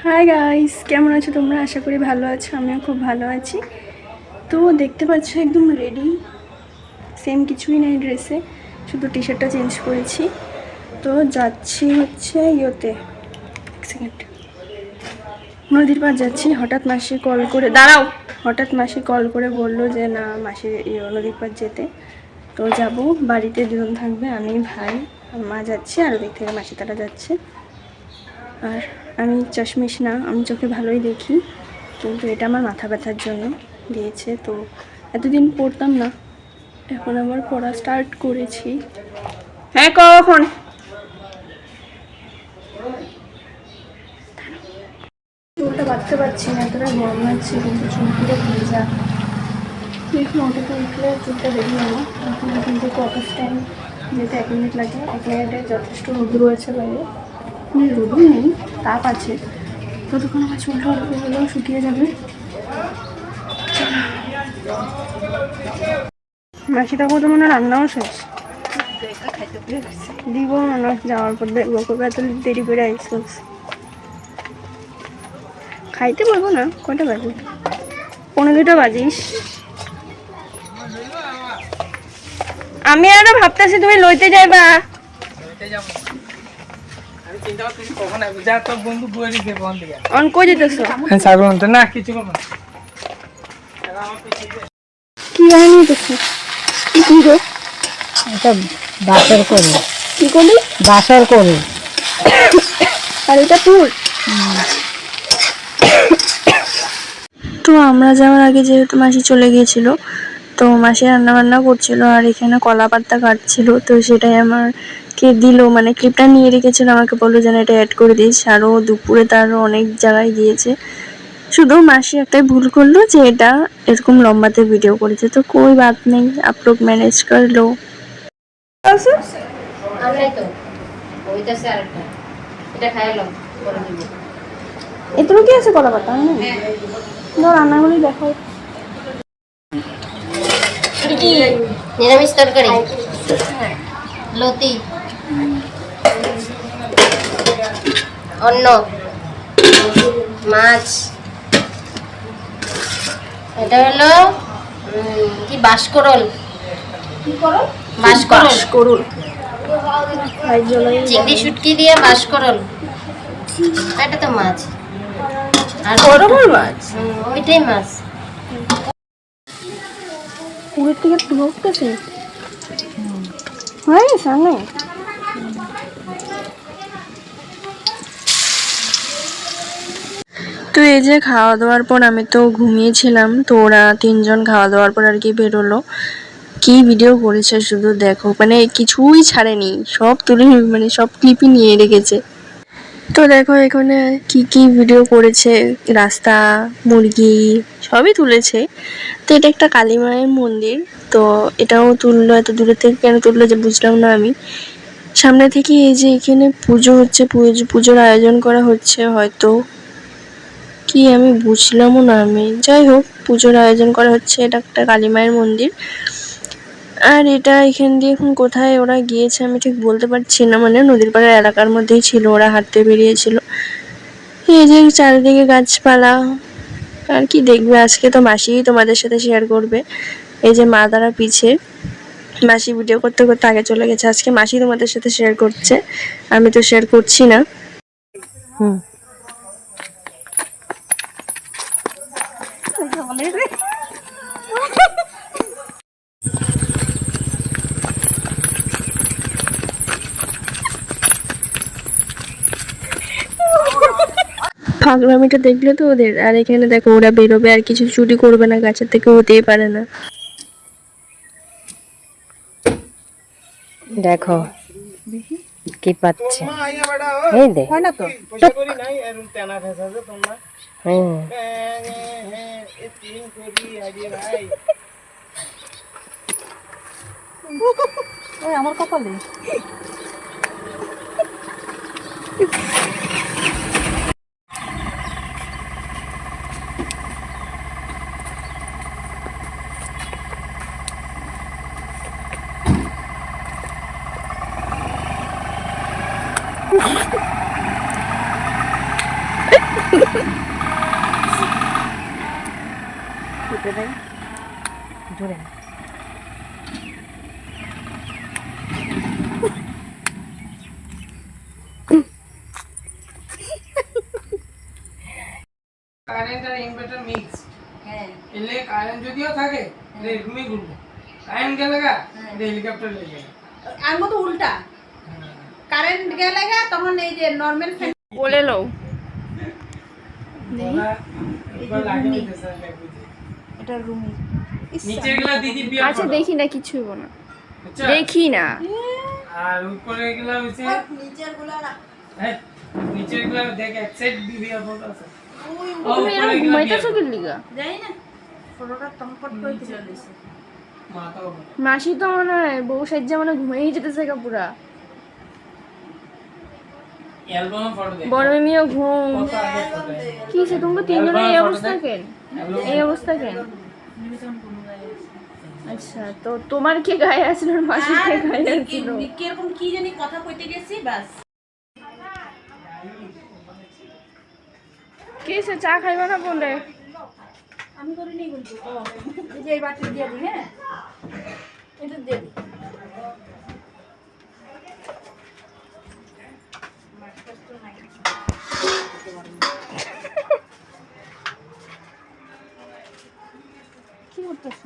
Hi guys, কেমন আছো তোমরা? আশা করি ভালো আছো। আমিও খুব ভালো আছি। তো দেখতে পাচ্ছ একদম রেডি, সেম কিছুই নেই ড্রেসে, শুধু টি শার্টটা চেঞ্জ করেছি। তো যাচ্ছি হচ্ছে ইয়েতে, এক সেকেন্ড, নদীর পাড় যাচ্ছি। হঠাৎ মাসি কল করে, দাঁড়াও, হঠাৎ মাসি কল করে বললো যে না মাসি নদীর পাড় যেতে। তো যাব, বাড়িতে দুজন থাকবে, আমি ভাই আর মা যাচ্ছি, আর ওদিক থেকে মাসি তারা যাচ্ছে। আর আমি চশমিশ না, আমি চোখে ভালোই দেখি, কিন্তু এটা আমার মাথা ব্যথার জন্য দিয়েছে। তো এতদিন পড়তাম না, এখন আবার পড়া স্টার্ট করেছি। হ্যাঁ কখন? চুলটা বাঁধতে পারছি না, এতটা গরম লাগছে, কিন্তু চুল পুরো ভেজা। এখন অটোতে উঠলে চুলটা বেরিয়ে নেবো। এখন কিন্তু অফিস টাইম, যেতে 1 মিনিট লাগে। 1 মিনিটে যথেষ্ট রোদ রয়েছে বাইরে, রোদও নেই, তাপ আছে। ততক্ষণ আমার চুলটা অল্প হলেও শুকিয়ে যাবে। মাসি তখন তো মনে হয় রান্নাও শেষ, দিব মনে যাওয়ার পর দেখবো কবে এত দেরি করে আইসোস। খাইতে পারবো না, কটা বাজে? 1:45 বাজিস। আমি আরো ভাবতেছি তুমি লইতে যাইবা। অন কই যেতেছো? না কিছু কি জানি দেখো, কি কি গো? এটা বাসর করে, কি করলি? বাসর করে। আর এটা তুল। তো আমরা যাওয়ার আগে যেহেতু মাসি চলে গিয়েছিল, তো মাসি রান্না বান্না করছিল আর এখানে কলা পাতা কাটছিল। তো সেটাই আমাকে দিল, মানে ক্লিপটা নিয়ে রেখেছিল, আমাকে বললো যেন এটা অ্যাড করে দিস। আরও দুপুরে তার অনেক জায়গায় গিয়েছে। শুধু মাসি একটাই ভুল করলো যে এটা এরকম লম্বাতে ভিডিও করেছে। তো কোই বাত নেই, आप लोग मैनेज कर लो। এতটুকু কি আছে কলা পাতা? না রান্নাগুলি দেখো। নিরামিষ তরকারি, লতি, অন্ন, মাছ। এটা হলো কি বাসকরল, করুন চিংড়ি শুটকি দিয়ে বাসকরল। এটা তো মাছ, আর মাছ, ওইটাই মাছ। পুরের থেকে ঢুকতেছে হয় সামনে। তো এই যে খাওয়া দাওয়ার পর আমি তো ঘুমিয়েছিলাম। তো ওরা 3জন খাওয়া দাওয়ার পর আর কি বেরোলো। কি ভিডিও করেছে শুধু দেখো, মানে কিছুই ছাড়েনি, সব তুলে, মানে সব ক্লিপই নিয়ে রেখেছে। তো দেখো এখানে কি কি ভিডিও করেছে, রাস্তা, মুরগি, সবই তুলেছে। তো এটা একটা কালী মায়ের মন্দির, তো এটাও তুললো। এত দূরে থেকে কেন তুললো যে বুঝলাম না আমি। সামনে থেকে এই যে এখানে পুজো হচ্ছে, পুজোর আয়োজন করা হচ্ছে হয়তো, কি আমি বুঝলামও না। আমি যাই হোক, পুজোর আয়োজন করা হচ্ছে। এটা একটা কালী মায়ের মন্দির। আর এটা এখান দিয়ে এখন কোথায় ওরা গিয়েছে আমি ঠিক বলতে পারছি না, মানে নদীর পাড়ের এলাকার মধ্যেই ছিল, ওরা হাঁটতে বেরিয়েছিল। এই যে চারিদিকে গাছপালা, আর কি দেখবে। আজকে তো মাসিই তোমাদের সাথে শেয়ার করবে। এই যে মা তারা পিছে, মাসি ভিডিও করতে করতে আগে চলে গেছে। আজকে মাসি তোমাদের সাথে শেয়ার করছে, আমি তো শেয়ার করছি না। ফাগলামিটা দেখলে তো ওদের। আর এখানে দেখো ওরা বেরোবে, আর কিছু চুরি করবে না, গাছের থেকে হতেই পারে না। দেখো কি পাচ্ছে, এই দেখ আমার কপালে। ঢুকে দেয় জোরে কারেন্ট আর ইনভার্টার মিক্স হ্যাঁ এলে কারেন্ট যদিও থাকে এরকমই ঘুরবে কারেন্ট গেলে গা হেলিকপ্টার লেগে যাবে আনবো তো উল্টা কারেন্ট গেলে গা তখন এই যে নরমাল ফ্যান বলে লো বলা একবার লাগে নিতে স্যার দেখবি এটা রুমি নিচে গেলা দিদি বিয়া আচ্ছা দেখি না কিছু হইব না আচ্ছা দেখি না আর উপরে গেলা হইছে নিচের গুলো না হ্যাঁ নিচে গেলা দেখ এক সেট বিয়া ফটো আছে তুমি এরকম ঘুমাইতেছো কি লিগা যাই না ফটোটা তমপট করে তুলে লইছে মাথাও মাসি তো মনে হয় বউ সাজ্জা মানে ঘুমাই যেতেছে গা পুরা অ্যালবাম ফটো দেখ বড় মেয়েও ঘুম কত আগে ফটো কি সে তোমরা তিনজনের এই অবস্থা কেন এই অবস্থা কেন আচ্ছা তো তোমার কি গায়ে আছিল আর মাসির কি গায়ে আছিল কিরকম কি জানি কথা কইতে গেছি বাস কি সে চা খাইবা না বলে আমি করে নিই কিন্তু এই যে এই বাটি দিয়ে দিই হ্যাঁ এটা দিয়ে দিই কি করতেছ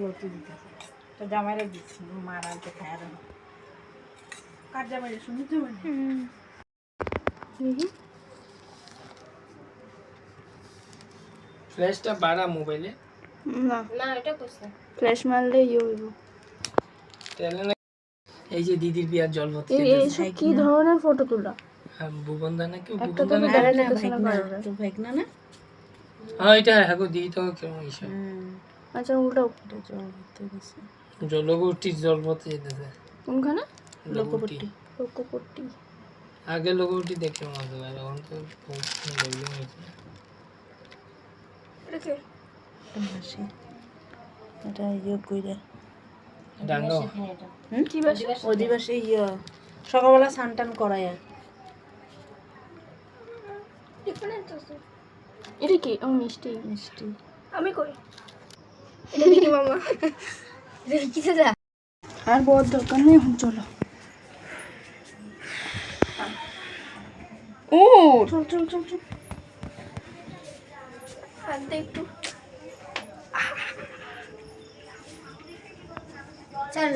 লতি দিতেছে তো জামাইরা দিচ্ছি মারা তো খায় না কার জামাইরা শুনি তো ফ্ল্যাশটা বাড়া মোবাইলে না না এটা কোসা ফ্ল্যাশ মারলে ইয়ে হইব তাহলে না এই যে দিদির বিয়ার জল ভর্তি এইসব কি ধরনের ফটো তোলা ভুবনদা নাকি একটা তো ভুবনদা আমি না দেখাতে না তো ভাইক না না হ্যাঁ এটা হাগো দিই তো কেমন হিসাব আচ্ছা উল্টাও জলগোটির জল ভর্তি যেতেছে কোনখানে লোকপট্টি লোকপট্টি আগে লোকপট্টি দেখে মজা লাগে এখন তো ডেভেলপ হয়েছে এটা ইয়ে কইরা ডাঙ্গাও কি বাস অধিবাসী ইয়ে সকালবেলা সানটান করায় এটা কি ও মিষ্টি মিষ্টি আমি কই এটা দেখি মামা এটা কিসে যা আর বড় দরকার নেই এখন চলো ও চল চল চল চল হাত দে একটু চল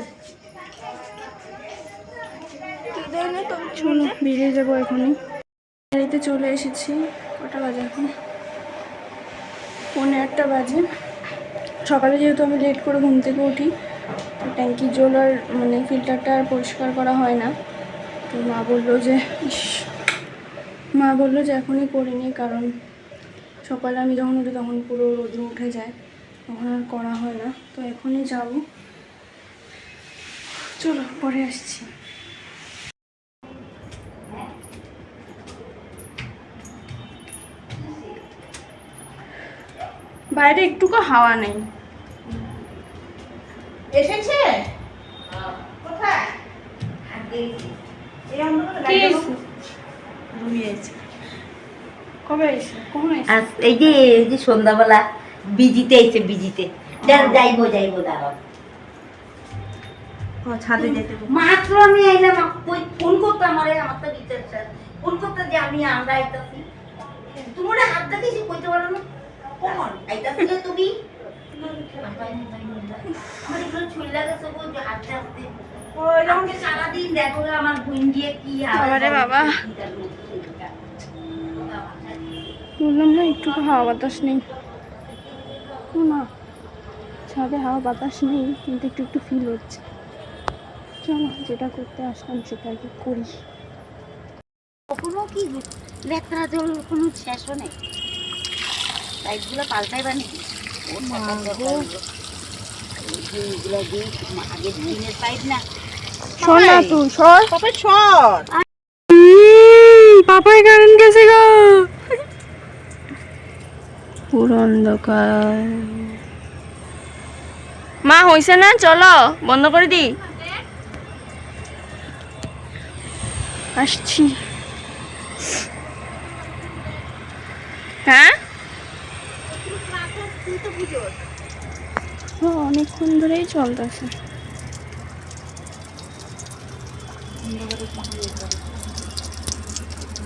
চলো বেরিয়ে যাবো এখনই বাড়িতে চলে এসেছি কটা বাজে এখন 1:30 বাজে সকালে যেহেতু আমি লেট করে ঘুম থেকে উঠি তো ট্যাঙ্কির জল আর মানে ফিল্টারটা আর পরিষ্কার করা হয় না তো মা বললো যে এখনই করে নিই কারণ সকালে আমি যখন উঠি তখন পুরো রোদ উঠে যায় তখন আর করা হয় না তো এখনই যাবো চলো পরে আসছি বাইরে একটুকু হাওয়া নেই এসেছে কোথায় এই আমরা কি এসে? রুমি এসেছে কবে এসে কখন এসে আজ এই যে সন্ধ্যাবেলা বিজিতে আইছে বিজিতে যাইবো দাঁড়াও ছাদে যেতে মাত্র আমি আইলাম ফোন করতাম আমার তো রিচার্জ ফোন করতে যে আমরা আইতাছি তোমার হাত দেখেছি কইতে পারো না কখন আইতাছি তুমি আমার এগুলো ছুঁই লাগাছে হাতে হাতে আমাকে সারাদিন দেখো আমার বোন দিয়ে কি বাবারে বাবা বললাম না একটু হাওয়া বাতাস নেই না ছাদে হাওয়া বাতাস নেই কিন্তু একটু একটু ফিল হচ্ছে চলো যেটা করতে আসলাম সেটা আগে করি কখনো কি লেত্রা জল কোনো শেষও নেই পাইপগুলো পাল্টাইবা নাকি আগে দিনের পাইপ না সর না তুই সর কবে শর্ট পাপাই কারেন্ট গেছে গো পুরো অন্ধকার মা হইছে না চলো বন্ধ করে দি আসছি হ্যাঁ অনেকক্ষণ ধরেই চলতেছে।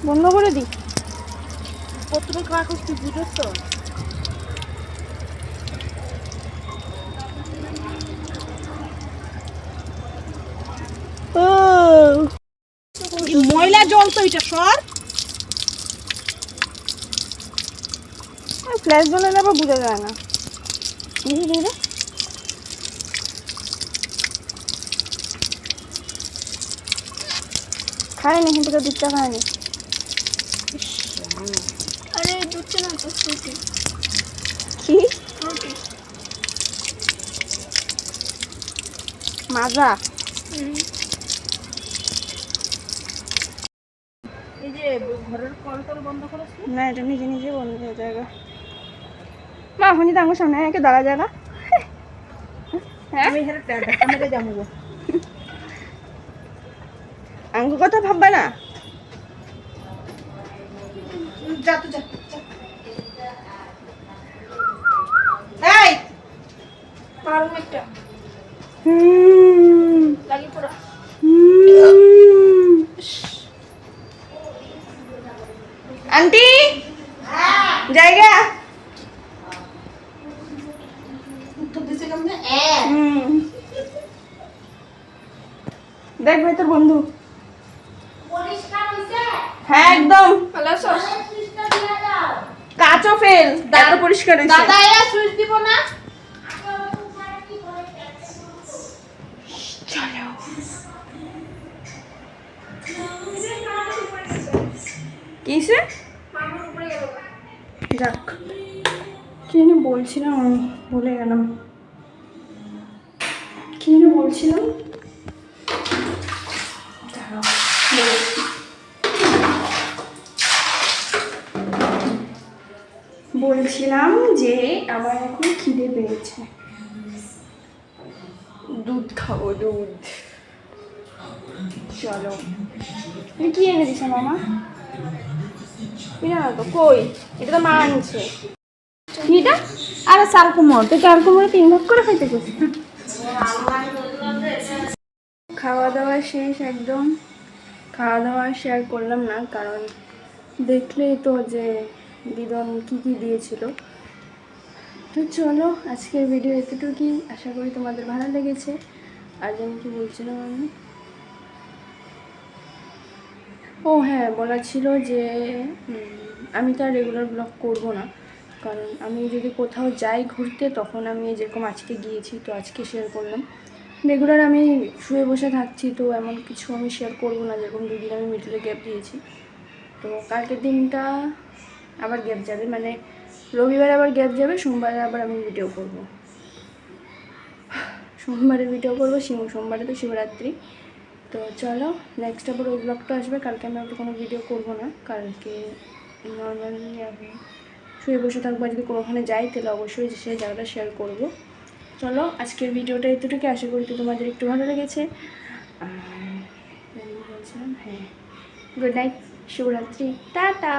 বন্ধ করে দিই। কতটা কাগজ তুই বুঝছ তো? ময়লা জল তো এটা সর। ফ্ল্যাশ জ্বলালে আবার বোঝা যায় না। খায়নি, কিন্তু দুধটা খায়নি। আরে দুধটা না তো ফ্রুটি। কি ফ্রুটি? মাজা। এই যে ঘরের কল টল বন্ধ করেছি না, এটা নিজে নিজে বন্ধ হয়ে জায়গা। মা এখন যদি আমার সামনে একে দাঁড়া জায়গা। হ্যাঁ, আমি এখানে ক্যামেরা যাবো। আঙ্গুর কথা ভাববা না। যা তো যা। এই পারুম একটা লাগি পড়া। আন্টি জায়গা। দেখ ভাই তোর বন্ধু। হ্যাঁ একদম কাঁচও ফেল, এত পরিষ্কার হয়েছে। দাদা এ সুইচ দিব না। কিসে? যাক, কি জানি বলছিলাম, আমি ভুলে গেলাম। কি জানি বলছিলাম, বলছিলাম যে আমার এখন খিদে পেয়েছে, দুধ খাবো, দুধ। চলো, কি এনে দিছে মামা? না তো কই, এটা তো মা আনছে। কিটা? আরে চাল কুমড়। তো চাল কুমড়ো 3 ভাগ করে খাইতে গেছি। খাওয়া দাওয়া শেষ একদম। খাওয়া দাওয়া শেয়ার করলাম না, কারণ দেখলেই তো যে দিদন কি কি দিয়েছিল। তো চলো, আজকের ভিডিও এতটুকুই। আশা করি তোমাদের ভালো লেগেছে। আর আমি কি বলছিলাম, ও হ্যাঁ, বলা ছিল যে আমি তো আর রেগুলার ব্লগ করবো না, কারণ আমি যদি কোথাও যাই ঘুরতে, তখন আমি যেরকম আজকে গিয়েছি, তো আজকে শেয়ার করলাম। রেগুলার আমি শুয়ে বসে থাকছি, তো এমন কিছু আমি শেয়ার করবো না। যেরকম 2 দিন আমি মিডলে গ্যাপ দিয়েছি, তো কালকের দিনটা আবার গ্যাপ যাবে, মানে রবিবার আবার গ্যাপ যাবে, সোমবারে আবার আমি ভিডিও করব। সোমবারে ভিডিও করবো, সোমবারে তো শিবরাত্রি। তো চলো, নেক্সট আবার ওই ব্লগটা আসবে। কালকে আমি আবার কোনো ভিডিও করব না, কালকে নর্মালি আমি শুয়ে বসে থাকবো। যদি কোনোখানে যাই, তাহলে অবশ্যই সেই জায়গাটা শেয়ার করব। চলো, আজকের ভিডিওটা এতটুকু। আশা করি তো তোমাদের একটু ভালো লেগেছে। আর বলছিলাম, হ্যাঁ, গুড নাইট, শুভরাত্রি, টাটা।